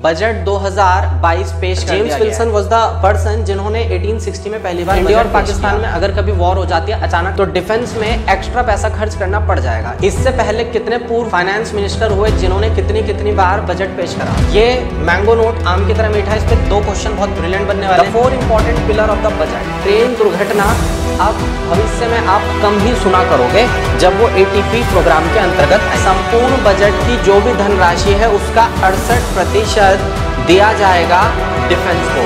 Budget 2022 पेश कर दिया गया है। James Wilson was the person जिन्होंने 1860 में पहली बार इंडिया और पाकिस्तान में अगर कभी वॉर हो जाती है अचानक तो डिफेंस में एक्स्ट्रा पैसा खर्च करना पड़ जाएगा। इससे पहले कितने पूर्व फाइनेंस मिनिस्टर हुए जिन्होंने कितनी बार बजट पेश करा। ये मैंगो नोट आम की तरह मीठा है, इस पे 2 क्वेश्चन बहुत ब्रिलियंट बनने वाले हैं। 4 important pillar of the budget. Train दुर्घटना अब भविष्य में आप कम ही सुना करोगे जब वो ATP प्रोग्राम के अंतर्गत संपूर्ण बजट की जो भी धनराशि है उसका 68% दिया जाएगा डिफेंस को।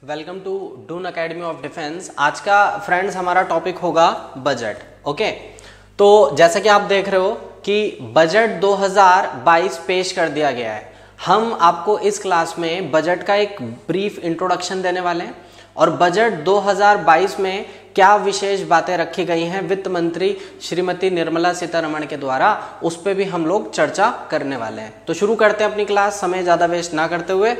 Welcome to Doon Academy of Defence. आज का फ्रेंड्स हमारा टॉपिक होगा बजट। ओके, तो जैसा कि आप देख रहे हो कि बजट 2022 पेश कर दिया गया है। हम आपको इस क्लास में बजट का एक ब्रीफ इंट्रोडक्शन देने वाले हैं और बजट 2022 में क्या विशेष बातें रखी गई हैं वित्त मंत्री श्रीमती निर्मला सीतारमण के द्वारा, उस पर भी हम लोग चर्चा करने वाले हैं। तो शुरू करते हैं अपनी क्लास, समय ज्यादा वेस्ट ना करते हुए।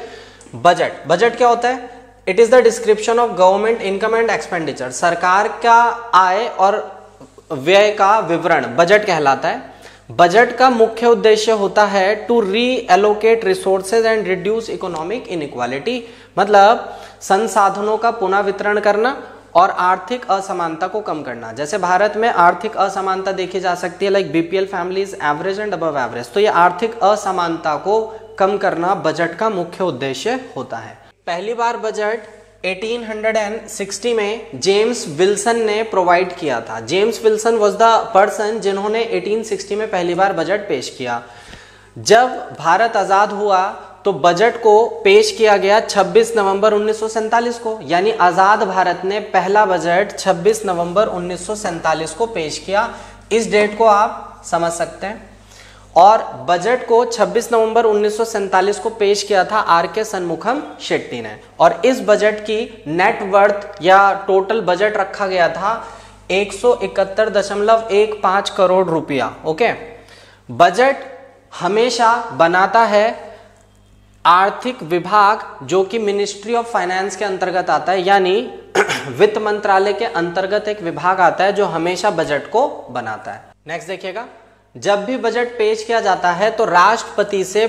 बजट क्या होता है? It is the description of government income and expenditure. सरकार का आय और व्यय का विवरण बजट कहलाता है। बजट का मुख्य उद्देश्य होता है to reallocate resources and reduce economic inequality, मतलब संसाधनों का पुनः वितरण करना और आर्थिक असमानता को कम करना। जैसे भारत में आर्थिक असमानता देखी जा सकती है, like BPL families average and above average. तो ये आर्थिक असमानता को कम करना बजट का मुख्य उद्देश्य होता है। पहली बार बजट 1860 में जेम्स विल्सन ने प्रोवाइड किया था। James Wilson was the person जिन्होंने 1860 में पहली बार बजट पेश किया। जब भारत आजाद हुआ तो बजट को पेश किया गया 26 नवंबर 1947 को, यानी आजाद भारत ने पहला बजट 26 नवंबर 1947 को पेश किया। इस डेट को आप समझ सकते हैं। और बजट को 26 नवंबर 1947 को पेश किया था RK शनमुखम शेट्टी ने। और इस बजट की नेट वर्थ या टोटल बजट रखा गया था 171.15 करोड़ रुपया। ओके, बजट हमेशा बनाता है आर्थिक विभाग जो कि मिनिस्ट्री ऑफ फाइनेंस के अंतर्गत आता है, यानी वित्त मंत्रालय के अंतर्गत एक विभाग आता है जो हमेशा बजट को बनाता है। नेक्स्ट देखिएगा, जब भी बजट पेश किया जाता है तो राष्ट्रपति से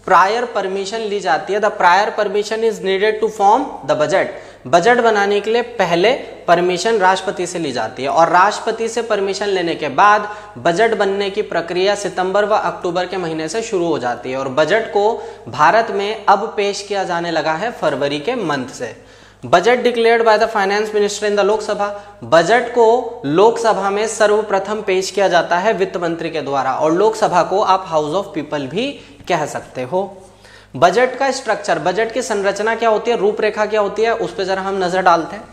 प्रायर परमिशन ली जाती है। The prior permission is needed to form the budget. Budget बनाने के लिए पहले परमिशन राष्ट्रपति से ली जाती है और राष्ट्रपति से परमिशन लेने के बाद बजट बनने की प्रक्रिया सितंबर व अक्टूबर के महीने से शुरू हो जाती है और बजट को भारत में अब पेश किया जाने लगा है फरवरी के मंथ से। Budget declared by the finance minister in the Lok Sabha. Budget को लोकसभा में सर्वप्रथम पेश किया जाता है वित्त मंत्री के द्वारा और लोकसभा को आप हाउस ऑफ पीपल भी कह सकते हो। बजट का स्ट्रक्चर, बजट की संरचना क्या होती है, रूपरेखा क्या होती है, उस पर जरा हम नजर डालते हैं।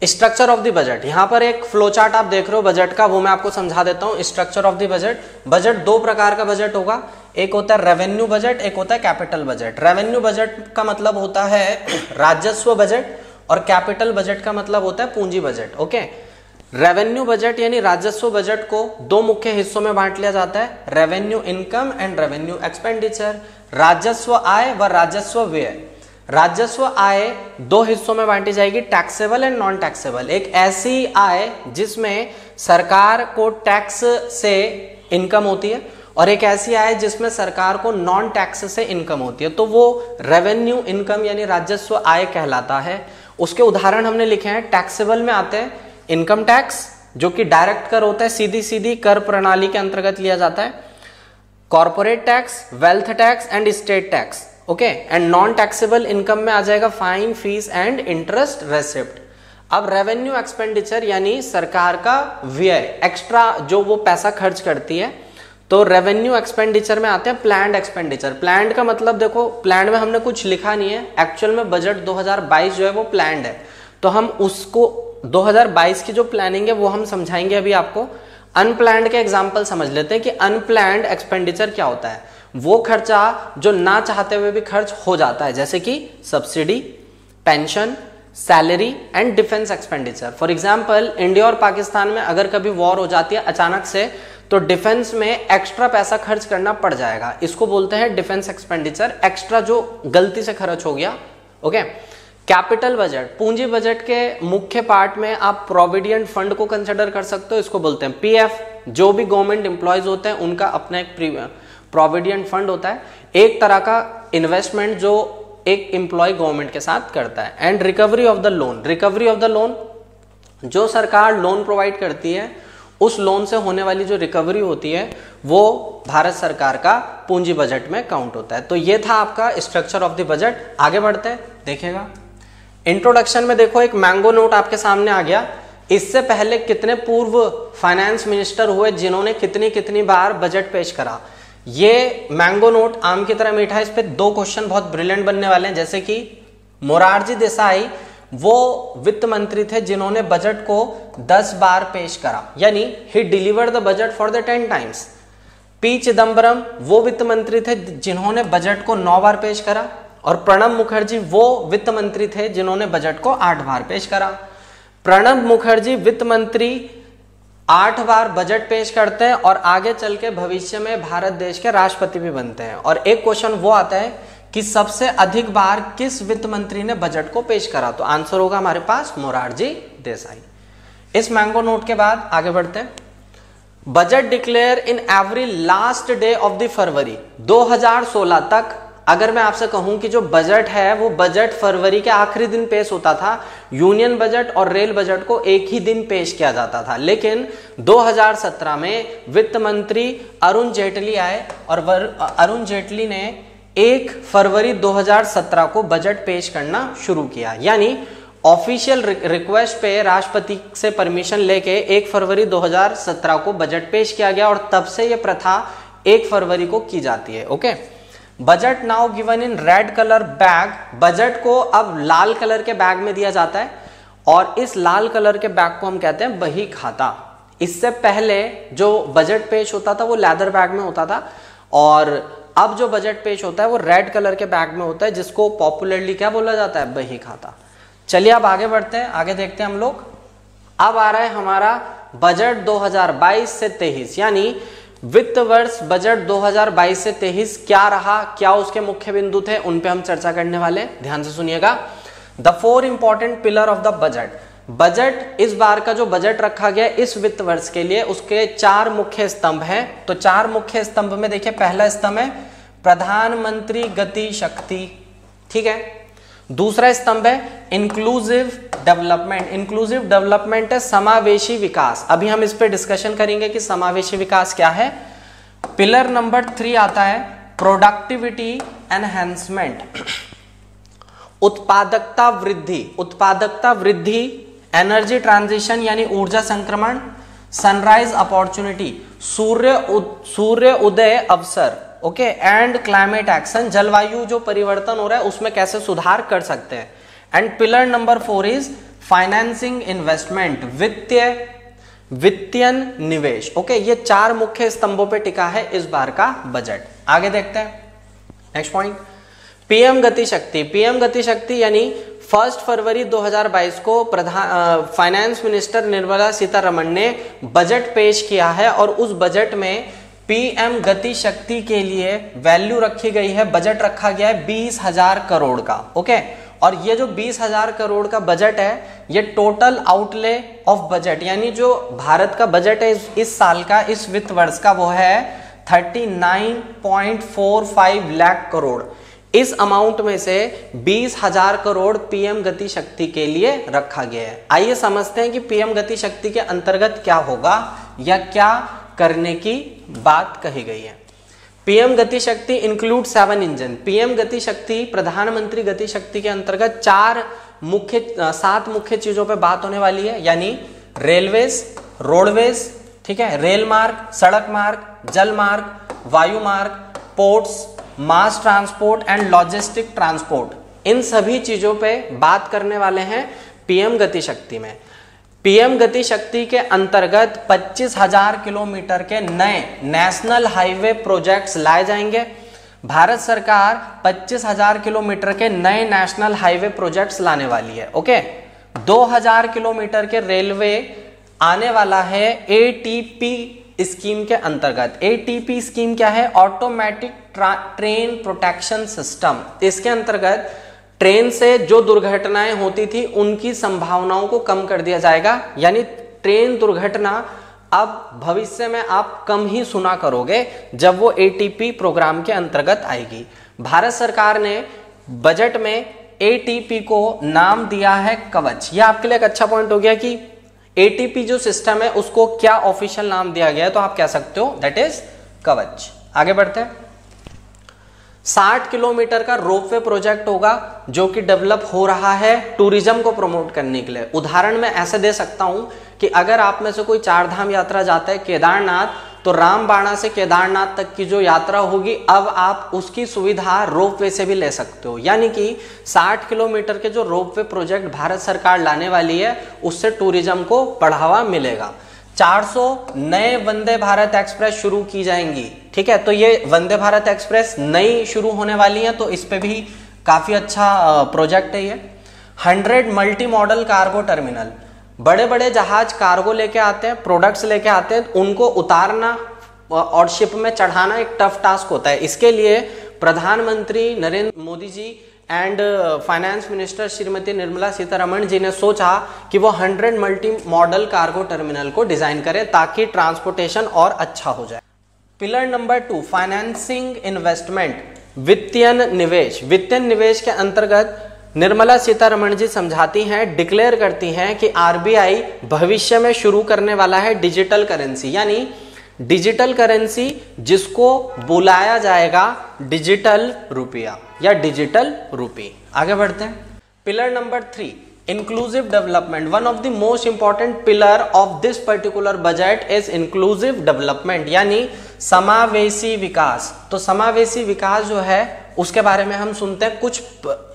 स्ट्रक्चर ऑफ द बजट, यहां पर एक फ्लो चार्ट आप देख रहे हो बजट का, वो मैं आपको समझा देता हूं। Structure of the budget, budget 2 प्रकार का बजट होगा। एक होता है रेवेन्यू बजट, एक होता है कैपिटल बजट। रेवेन्यू बजट का मतलब होता है राजस्व बजट और कैपिटल बजट का मतलब होता है पूंजी बजट। ओके, रेवेन्यू बजट यानी राजस्व बजट को 2 मुख्य हिस्सों में बांट लिया जाता है, revenue income and revenue expenditure. राजस्व आय व राजस्व व्यय। राजस्व आय 2 हिस्सों में बांटी जाएगी, टैक्सेबल एंड नॉन टैक्सेबल। एक ऐसी आय जिसमें सरकार को टैक्स से इनकम होती है और एक ऐसी आय जिसमें सरकार को नॉन टैक्स से इनकम होती है, तो वो रेवेन्यू इनकम यानी राजस्व आय कहलाता है। उसके उदाहरण हमने लिखे हैं। टैक्सेबल में आते हैं इनकम टैक्स जो कि डायरेक्ट कर होता है, सीधी कर प्रणाली के अंतर्गत लिया जाता है। Corporate tax, wealth tax and state tax. Okay, and non taxable income में आ जाएगा fine, fees and interest receipt. अब रेवेन्यू एक्सपेंडिचर यानी सरकार का व्यय, एक्स्ट्रा जो वो पैसा खर्च करती है, तो रेवेन्यू एक्सपेंडिचर में आते हैं प्लान्ड एक्सपेंडिचर। प्लान्ड का मतलब देखो, प्लान्ड में हमने कुछ लिखा नहीं है, एक्चुअल में बजट 2022 जो है वो प्लान्ड है, तो हम उसको 2022 की जो प्लानिंग है वो हम समझाएंगे अभी आपको। अनप्लान्ड के एग्जाम्पल समझ लेते हैं कि अनप्लान्ड एक्सपेंडिचर क्या होता है। वो खर्चा जो ना चाहते हुए भी खर्च हो जाता है, जैसे कि subsidy, pension, salary and defence expenditure. For example, India और पाकिस्तान में अगर कभी वॉर हो जाती है अचानक से तो डिफेंस में एक्स्ट्रा पैसा खर्च करना पड़ जाएगा, इसको बोलते हैं डिफेंस एक्सपेंडिचर, एक्स्ट्रा जो गलती से खर्च हो गया। ओके, कैपिटल बजट, पूंजी बजट के मुख्य पार्ट में आप प्रोविडेंट फंड को कंसिडर कर सकते हो, इसको बोलते हैं पीएफ। जो भी गवर्नमेंट एम्प्लॉयज होते हैं उनका अपना एक प्रोविडेंट फंड होता है, एक तरह का इन्वेस्टमेंट जो एक एम्प्लॉय गवर्नमेंट के साथ करता है। And recovery of the loan, recovery of the loan, जो सरकार लोन प्रोवाइड करती है उस लोन से होने वाली जो रिकवरी होती है वो भारत सरकार का पूंजी बजट में काउंट होता है। तो ये था आपका स्ट्रक्चर ऑफ द बजट। आगे बढ़ते हैं, देखिएगा इंट्रोडक्शन में देखो एक मैंगो नोट आपके सामने आ गया। इससे पहले कितने पूर्व फाइनेंस मिनिस्टर हुए जिन्होंने कितनी कितनी बार बजट पेश करा। ये मैंगो नोट आम की तरह मीठा है, इस पे 2 क्वेश्चन बहुत ब्रिलियंट बनने वाले हैं। जैसे कि मोरारजी देसाई वो वित्त मंत्री थे जिन्होंने बजट को 10 बार पेश करा, यानी ही delivered the budget for the 10 times. P Chidambaram वो वित्त मंत्री थे जिन्होंने बजट को 9 बार पेश करा। और प्रणब मुखर्जी वो वित्त मंत्री थे जिन्होंने बजट को 8 बार पेश करा। प्रणब मुखर्जी वित्त मंत्री 8 बार बजट पेश करते हैं और आगे चल के भविष्य में भारत देश के राष्ट्रपति भी बनते हैं। और एक क्वेश्चन वो आता है कि सबसे अधिक बार किस वित्त मंत्री ने बजट को पेश करा, तो आंसर होगा हमारे पास मोरारजी देसाई। इस मैंगो नोट के बाद आगे बढ़ते हैं। Budget declare in every last day of the फरवरी। 2016 तक अगर मैं आपसे कहूं कि जो बजट है वो बजट फरवरी के आखिरी दिन पेश होता था। यूनियन बजट और रेल बजट को एक ही दिन पेश किया जाता था, लेकिन 2017 में वित्त मंत्री अरुण जेटली आए और अरुण जेटली ने 1 फरवरी 2017 को बजट पेश करना शुरू किया। यानी ऑफिशियल रिक्वेस्ट पे राष्ट्रपति से परमिशन लेके 1 फरवरी 2017 को बजट पेश किया गया और तब से यह प्रथा 1 फरवरी को की जाती है। Okay, budget now given in red colour bag. Budget को अब लाल कलर के बैग में दिया जाता है और इस लाल कलर के बैग को हम कहते हैं बही खाता। इससे पहले जो बजट पेश होता था वो लेदर बैग में होता था और अब जो बजट पेश होता है वो रेड कलर के बैग में होता है, जिसको पॉपुलरली क्या बोला जाता है, बही खाता। चलिए अब आगे बढ़ते हैं, आगे देखते हैं हम लोग। अब आ रहा है हमारा बजट 2022 से 23, यानी वित्त वर्ष बजट 2022 से 23 क्या रहा, क्या उसके मुख्य बिंदु थे, उन पे हम चर्चा करने वाले। ध्यान से सुनिएगा। The 4 important pillar of the budget. Budget, इस बार का जो बजट रखा गया इस वित्त वर्ष के लिए, उसके 4 मुख्य स्तंभ हैं। तो 4 मुख्य स्तंभ में देखिए, पहला स्तंभ है प्रधानमंत्री गति शक्ति, ठीक है। दूसरा स्तंभ है इंक्लूसिव डेवलपमेंट। इंक्लूसिव डेवलपमेंट है समावेशी विकास। अभी हम इस पे डिस्कशन करेंगे कि समावेशी विकास क्या है। पिलर नंबर 3 आता है प्रोडक्टिविटी एनहेंसमेंट, उत्पादकता वृद्धि। उत्पादकता वृद्धि, एनर्जी ट्रांजिशन यानी ऊर्जा संक्रमण, सनराइज अपॉर्चुनिटी सूर्य उदय अवसर, ओके, एंड क्लाइमेट एक्शन, जलवायु जो परिवर्तन हो रहा है उसमें कैसे सुधार कर सकते हैं। And pillar number 4 is financing investment, वित्तीय निवेश। ओके, ये 4 मुख्य स्तंभों पे टिका है इस बार का बजट। आगे देखते हैं नेक्स्ट पॉइंट, पीएम गति शक्ति। पीएम गति शक्ति यानी 1 फरवरी 2022 को फाइनेंस मिनिस्टर निर्मला सीतारमण ने बजट पेश किया है और उस बजट में पीएम गति शक्ति के लिए वैल्यू रखी गई है, बजट रखा गया है 20,000 करोड़ का। ओके, और ये जो 20,000 करोड़ का बजट है ये टोटल आउटले ऑफ बजट, यानी जो भारत का बजट है इस साल का, इस वित्त वर्ष का, वो है 39.45 लाख करोड़। इस अमाउंट में से 20,000 करोड़ पीएम गति शक्ति के लिए रखा गया है। आइए समझते हैं कि पीएम गति शक्ति के अंतर्गत क्या होगा या क्या करने की बात कही गई है। पीएम गति शक्ति इंक्लूड 7 इंजन। पीएम गति शक्ति, प्रधानमंत्री गति शक्ति के अंतर्गत 7 मुख्य चीजों पे बात होने वाली है, यानी रेलवेज, रोडवेज, ठीक है, रेल मार्ग, सड़क मार्ग, जल मार्ग, वायु मार्ग, ports, mass transport and logistic transport. इन सभी चीजों पे बात करने वाले हैं पीएम गति शक्ति में। पीएम गति शक्ति के अंतर्गत 25,000 किलोमीटर के नए नेशनल हाईवे प्रोजेक्ट्स लाए जाएंगे। भारत सरकार 25,000 किलोमीटर के नए नेशनल हाईवे प्रोजेक्ट्स लाने वाली है। ओके, 2,000 किलोमीटर के रेलवे आने वाला है एटीपी स्कीम के अंतर्गत। एटीपी स्कीम क्या है? Automatic train protection system. इसके अंतर्गत ट्रेन से जो दुर्घटनाएं होती थी उनकी संभावनाओं को कम कर दिया जाएगा, यानी ट्रेन दुर्घटना अब भविष्य में आप कम ही सुना करोगे जब वो एटीपी प्रोग्राम के अंतर्गत आएगी। भारत सरकार ने बजट में एटीपी को नाम दिया है कवच। यह आपके लिए एक अच्छा पॉइंट हो गया कि एटीपी जो सिस्टम है उसको क्या ऑफिशियल नाम दिया गया है, तो आप कह सकते हो दैट इज कवच। आगे बढ़ते हैं। 60 किलोमीटर का रोपवे प्रोजेक्ट होगा जो कि डेवलप हो रहा है टूरिज्म को प्रमोट करने के लिए। उदाहरण मैं ऐसे दे सकता हूं कि अगर आप में से कोई 4 धाम यात्रा जाता है केदारनाथ, तो रामबाड़ा से केदारनाथ तक की जो यात्रा होगी अब आप उसकी सुविधा रोपवे से भी ले सकते हो। यानी कि 60 किलोमीटर के जो रोपवे प्रोजेक्ट भारत सरकार लाने वाली है उससे टूरिज्म को बढ़ावा मिलेगा। 400 नए वंदे भारत एक्सप्रेस शुरू की जाएंगी। ठीक है, तो ये वंदे भारत एक्सप्रेस नई शुरू होने वाली है, तो इस पे भी काफी अच्छा प्रोजेक्ट है ये। 100 मल्टी मॉडल कार्गो टर्मिनल, बड़े बड़े जहाज कार्गो लेके आते हैं, प्रोडक्ट्स लेके आते हैं, उनको उतारना और शिप में चढ़ाना एक टफ टास्क होता है। इसके लिए प्रधानमंत्री Narendra Modi ji and finance minister Shrimati Nirmala Sitharaman ji ने सोचा कि वो 100 मल्टी मॉडल कार्गो टर्मिनल को डिजाइन करें ताकि ट्रांसपोर्टेशन और अच्छा हो जाए। पिलर नंबर 2, फाइनेंसिंग इन्वेस्टमेंट, वित्तीय निवेश। वित्तीय निवेश के अंतर्गत निर्मला सीतारमण जी समझाती हैं, डिक्लेयर करती हैं कि आरबीआई भविष्य में शुरू करने वाला है डिजिटल करेंसी, यानी डिजिटल करेंसी जिसको बुलाया जाएगा डिजिटल रुपया या डिजिटल रूपी। आगे बढ़ते हैं। Pillar number 3, inclusive development. One of the most important pillar of this particular budget is inclusive development, यानी समावेशी विकास। तो समावेशी विकास जो है उसके बारे में हम सुनते हैं। कुछ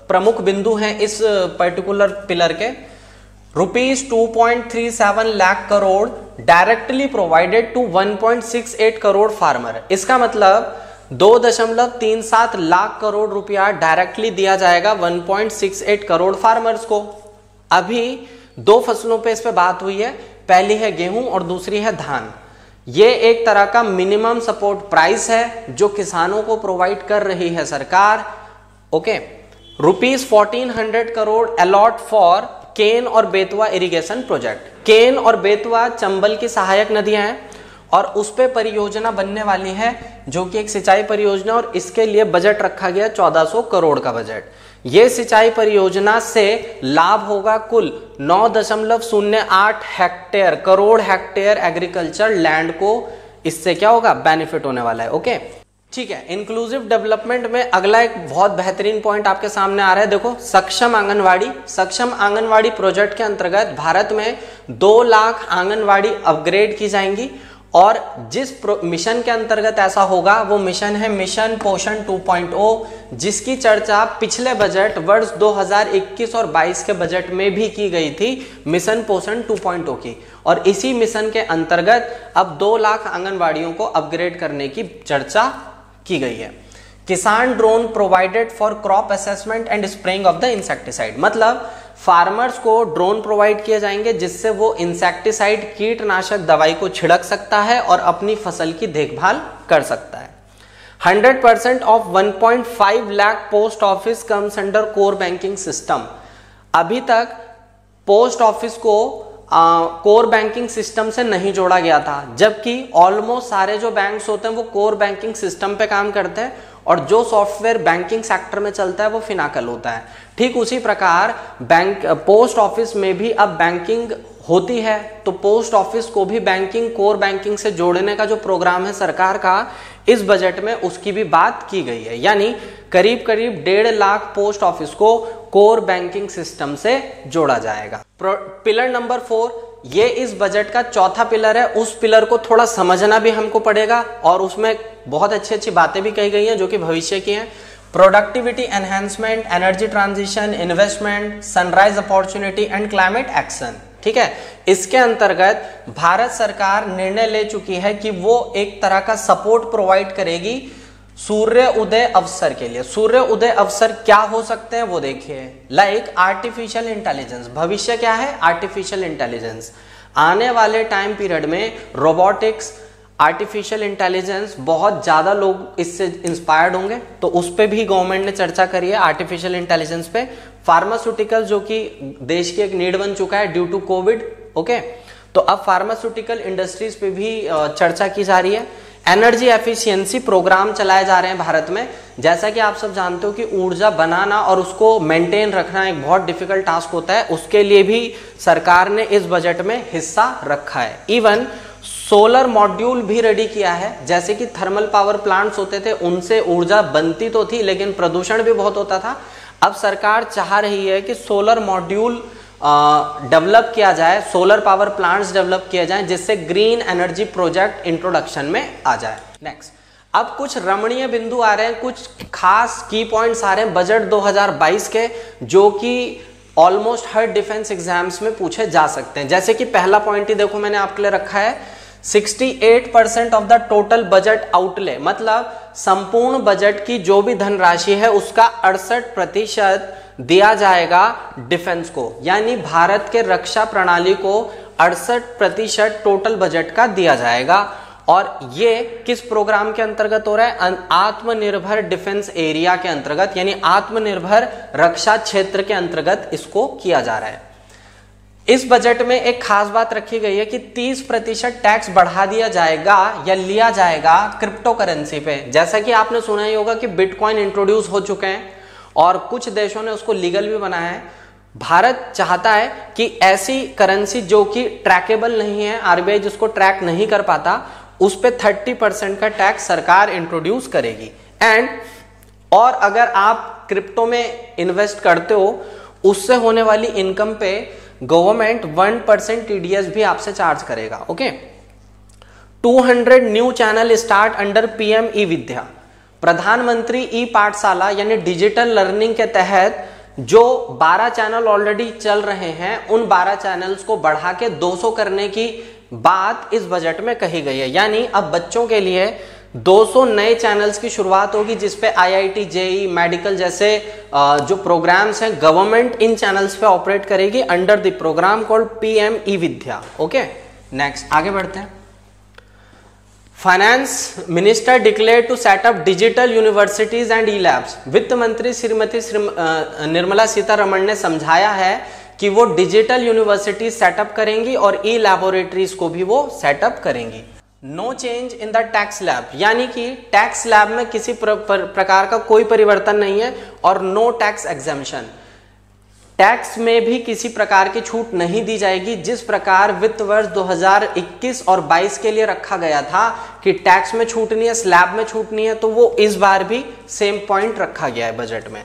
प्रमुख बिंदु हैं इस पर्टिकुलर पिलर के। ₹2.37 lakh crore directly provided to 1.68 crore farmer. इसका मतलब 2.37 लाख करोड़ रुपया डायरेक्टली दिया जाएगा 1.68 करोड़ फार्मर्स को। अभी 2 फसलों पे इस पे बात हुई है, पहली है गेहूं और दूसरी है धान। ये एक तरह का मिनिमम सपोर्ट प्राइस है जो किसानों को प्रोवाइड कर रही है सरकार। ओके, ₹1400 करोड़ अलॉट फॉर केन और बेतवा इरिगेशन प्रोजेक्ट। केन और बेतवा चंबल की सहायक नदियां हैं और उस पे परियोजना बनने वाली है जो कि एक सिंचाई परियोजना, और इसके लिए बजट रखा गया 1400 करोड़ का बजट। ये सिंचाई परियोजना से लाभ होगा कुल 9.08 hectare crore hectare agriculture land को। इससे क्या होगा, बेनिफिट होने वाला है। ओके, ठीक है। इंक्लूसिव डेवलपमेंट में अगला एक बहुत बेहतरीन पॉइंट आपके सामने आ रहा है। देखो, सक्षम आंगनवाड़ी। सक्षम आंगनवाड़ी प्रोजेक्ट के अंतर्गत भारत में 2 लाख आंगनवाड़ी अपग्रेड की जाएंगी, और जिस मिशन के अंतर्गत ऐसा होगा वो मिशन है मिशन पोषण 2.0, जिसकी चर्चा पिछले बजट वर्ष 2021 और 22 के बजट में भी की गई थी, मिशन पोषण 2.0 की। और इसी मिशन के अंतर्गत अब 2 लाख आंगनवाड़ियों को अपग्रेड करने की चर्चा की गई है। किसान drone provided for crop assessment and spraying of the insecticide, मतलब फार्मर्स को ड्रोन प्रोवाइड किए जाएंगे जिससे वो इंसेक्टिसाइड कीटनाशक दवाई को छिड़क सकता है और अपनी फसल की देखभाल कर सकता है। 100% of 1.5 lakh post office comes under core banking system. अभी तक पोस्ट ऑफिस को कोर बैंकिंग सिस्टम से नहीं जोड़ा गया था, जबकि ऑलमोस्ट सारे जो बैंक्स होते हैं वो कोर बैंकिंग सिस्टम पे काम करते हैं, और जो सॉफ्टवेयर बैंकिंग सेक्टर में चलता है वो फिनाकल होता है। ठीक उसी प्रकार पोस्ट ऑफिस में भी अब बैंकिंग होती है, तो पोस्ट ऑफिस को भी बैंकिंग कोर बैंकिंग से जोड़ने का जो प्रोग्राम है सरकार का, इस बजट में उसकी भी बात की गई है। यानी करीब करीब 1.5 लाख पोस्ट ऑफिस को कोर बैंकिंग सिस्टम से जोड़ा जाएगा। पिलर नंबर 4, ये इस बजट का चौथा पिलर है। उस पिलर को थोड़ा समझना भी हमको पड़ेगा, और उसमें बहुत अच्छी अच्छी बातें भी कही गई हैं जो कि भविष्य की हैं। Productivity enhancement, energy transition, investment, sunrise opportunity and climate action. ठीक है, इसके अंतर्गत भारत सरकार निर्णय ले चुकी है कि वो एक तरह का सपोर्ट प्रोवाइड करेगी सूर्य उदय अवसर के लिए। सूर्य उदय अवसर क्या हो सकते हैं वो देखिए, लाइक आर्टिफिशियल इंटेलिजेंस। भविष्य क्या है, आर्टिफिशियल इंटेलिजेंस। आने वाले टाइम पीरियड में रोबोटिक्स, आर्टिफिशियल इंटेलिजेंस, बहुत ज़्यादा लोग इससे इंस्पायर्ड होंगे, तो उस पर भी गवर्नमेंट ने चर्चा करी है आर्टिफिशियल इंटेलिजेंस पे। फार्मास्यूटिकल, जो कि देश की एक नीड बन चुका है ड्यू टू कोविड, ओके, तो अब फार्मास्यूटिकल इंडस्ट्रीज पे भी चर्चा की जा रही है। एनर्जी एफिशिएंसी प्रोग्राम चलाए जा रहे हैं भारत में। जैसा कि आप सब जानते हो कि ऊर्जा बनाना और उसको मेंटेन रखना एक बहुत डिफिकल्ट टास्क होता है, उसके लिए भी सरकार ने इस बजट में हिस्सा रखा है। इवन सोलर मॉड्यूल भी रेडी किया है। जैसे कि थर्मल पावर प्लांट्स होते थे, उनसे ऊर्जा बनती तो थी लेकिन प्रदूषण भी बहुत होता था। अब सरकार चाह रही है कि सोलर मॉड्यूल डेवलप किया जाए, सोलर पावर प्लांट्स डेवलप किया जाए, जिससे ग्रीन एनर्जी प्रोजेक्ट इंट्रोडक्शन में आ जाए। नेक्स्ट, अब कुछ रमणीय बिंदु आ रहे हैं, कुछ खास की पॉइंट्स आ रहे हैं बजट 2022 के, जो कि ऑलमोस्ट हर डिफेंस एग्जाम्स में पूछे जा सकते हैं। जैसे कि पहला पॉइंट ही देखो मैंने आपके लिए रखा है, 68% of the total budget outlay, मतलब संपूर्ण बजट की जो भी धनराशि है उसका 68% दिया जाएगा डिफेंस को, यानी भारत के रक्षा प्रणाली को 68% टोटल बजट का दिया जाएगा। और ये किस प्रोग्राम के अंतर्गत हो रहा है? आत्मनिर्भर डिफेंस एरिया के अंतर्गत, यानी आत्मनिर्भर रक्षा क्षेत्र के अंतर्गत इसको किया जा रहा है। इस बजट में एक खास बात रखी गई है कि 30% टैक्स बढ़ा दिया जाएगा या लिया जाएगा क्रिप्टो करेंसी पे। जैसा कि आपने सुना ही होगा कि बिटकॉइन इंट्रोड्यूस हो चुके हैं और कुछ देशों ने उसको लीगल भी बनाया है। भारत चाहता है कि ऐसी करेंसी जो कि ट्रैकेबल नहीं है, आरबीआई जिसको ट्रैक नहीं कर पाता, उस पे 30% का टैक्स सरकार इंट्रोड्यूस करेगी। और अगर आप क्रिप्टो में इन्वेस्ट करते हो, उससे होने वाली इनकम पे गवर्नमेंट 1% टीडीएस भी आपसे चार्ज करेगा। Okay, 200 new channel start under PM e Vidya. प्रधानमंत्री ई पाठशाला यानी डिजिटल लर्निंग के तहत जो 12 चैनल ऑलरेडी चल रहे हैं, उन 12 चैनल्स को बढ़ा के 200 करने की बात इस बजट में कही गई है। यानी अब बच्चों के लिए 200 नए चैनल्स की शुरुआत होगी, जिसपे आईआईटी, जेई, मेडिकल जैसे जो प्रोग्राम्स हैं, गवर्नमेंट इन चैनल्स पे ऑपरेट करेगी under the programme called PM e Vidya. Okay, next आगे बढ़ते हैं। Finance minister declare to set up digital universities and e labs. वित्त मंत्री श्रीमती निर्मला सीतारमण ने समझाया है कि वो डिजिटल यूनिवर्सिटीज सेटअप करेंगी और ई लैबोरेटरीज को भी वो सेटअप करेंगी। No change in the tax lab, यानी कि टैक्स लैब में किसी प्रकार का कोई परिवर्तन नहीं है। और नो टैक्स एग्जेम्पशन, टैक्स में भी किसी प्रकार की छूट नहीं दी जाएगी। जिस प्रकार वित्त वर्ष 2021 और 22 के लिए रखा गया था कि टैक्स में छूटनी है, स्लैब में छूटनी है, तो वो इस बार भी सेम पॉइंट रखा गया है बजट में।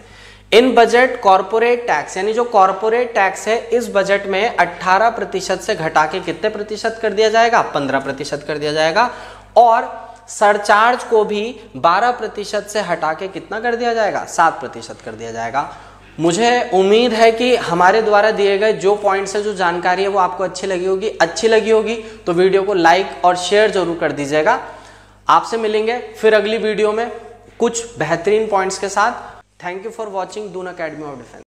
इन बजट कॉर्पोरेट टैक्स, यानी जो कॉर्पोरेट टैक्स है, इस बजट में 18% से घटा के कितने प्रतिशत कर दिया जाएगा? 15% कर दिया जाएगा। और सरचार्ज को भी 12% से हटा के कितना कर दिया जाएगा? 7% कर दिया जाएगा। मुझे उम्मीद है कि हमारे द्वारा दिए गए जो पॉइंट्स है, जो जानकारी है, वो आपको अच्छी लगी होगी। तो वीडियो को लाइक और शेयर जरूर कर दीजिएगा। आपसे मिलेंगे फिर अगली वीडियो में कुछ बेहतरीन पॉइंट्स के साथ। Thank you for watching Doon academy of defence.